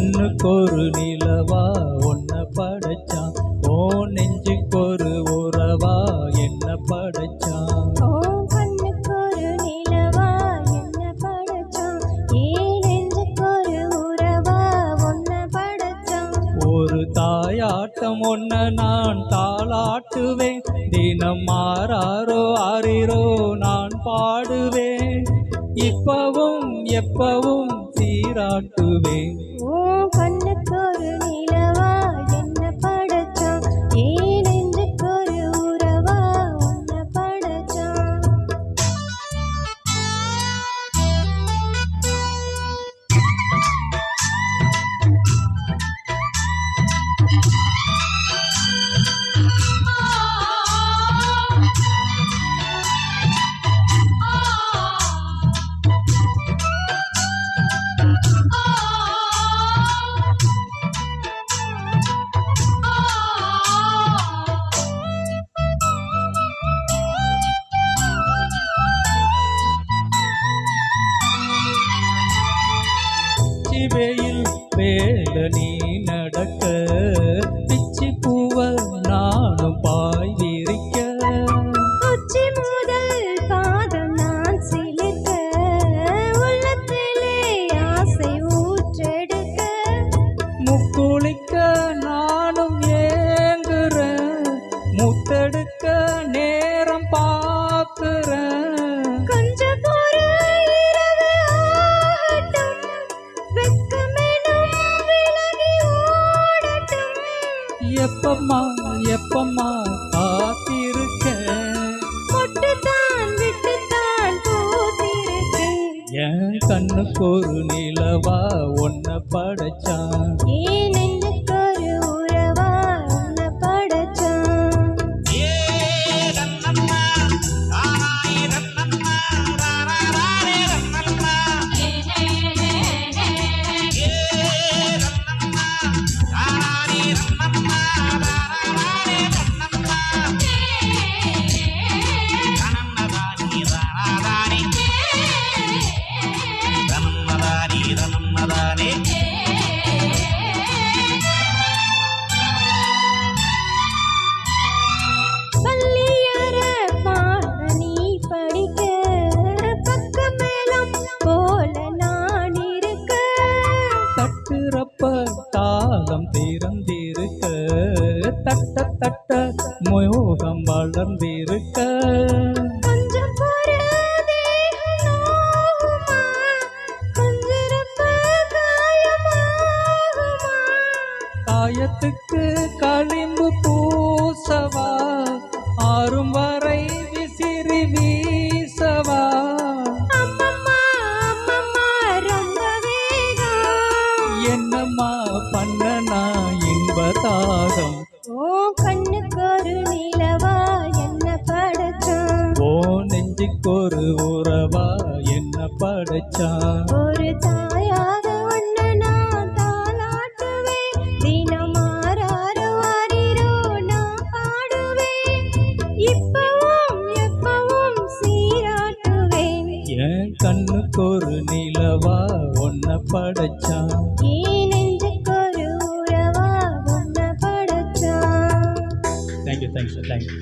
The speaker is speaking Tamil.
கண்ணுக்கொரு நிலவா ஒன்ன படைச்சான், ஓ நெஞ்சுக்கொரு உறவா என்ன படைச்சான். ஓ கண்ணுக்கொரு நிலவா என்ன படைச்சான், ஏன் நெஞ்சுக்கொரு உறவா உன்னை படைச்சான். ஒரு தாயாட்டம் ஒன்ன நான் தாளாட்டுவேன், தினம் ஆராரோ ஆரிரோ நான் பாடுவேன், இப்பவும் எப்பவும் சீராட்டுவேன். ஓ கண்ணுக்கொரு நிலவா என்ன படைச்சான், ஏன் நெஞ்சுக்கொரு உறவா உன்னை படைச்சான். வெயில் வேல நீ நடக்க, பிச்சி பூவ நானும் பாய் விரிக்க, உச்சி முதல் பாதம் நான் சிலிர்க்க, உள்ளத்திலே ஆசை ஊற்றெடுக்க, முக்குளிக்க நானும் ஏங்குறேன், முத்தெடுக்க நேரம் பார்க்கிறேன். கொஞ்சம் பொறு இரவு ஆகட்டும், வெட்கமெனும் விலகி ஓடட்டும். எப்பம்மா எப்பம்மா காத்திருக்கேன், மொட்டுத்தான் விட்டுத்தான் பூத்திருக்கேன். என் கண்ணுக்கொரு நிலவா ஒன்ன படைச்சான், ஏன் நெஞ்சுக்கொரு உறவா உன்னை படைச்சான். பள்ளியற பாட நீ படிக்க, பக்கமேளம் போல நான் இருக்க, தட்டுறப்ப தாளம் திறந்திருக்க, தட்ட தட்ட மோகம் வளர்ந்திருக்க, கொஞ்சம் பொறு தேகம் நோகுமா, கொஞ்சிருப்ப காயமாகுமா. காயத்துக்கு களிம்பு பூசவா, ஆறும் வரை விசிறி வீசவா, அம்மம்மா அம்மம்மா ரொம்ப வேகம், என்னம்மா பண்ணனா இன்பதாகம். ஓ கண்ணுக்கொரு நிலவா என்ன படைச்சான், ஓ நெஞ்சுக்கொரு உறவா என்ன படைச்சான். ஒரு தாயாக உன்னை நான் தாலாட்டுவேன், தினம் ஆராரோ ஆரிரோ நான் பாடுவேன், இப்பவும் எப்பவும் சீராட்டுவேன். என் கண்ணுக்கொரு நிலவா ஒன்ன படைச்சான். ஏன் நெஞ்சுக்கொரு உறவா உன்னை படைச்சான். Thank you thank you sir, thank you.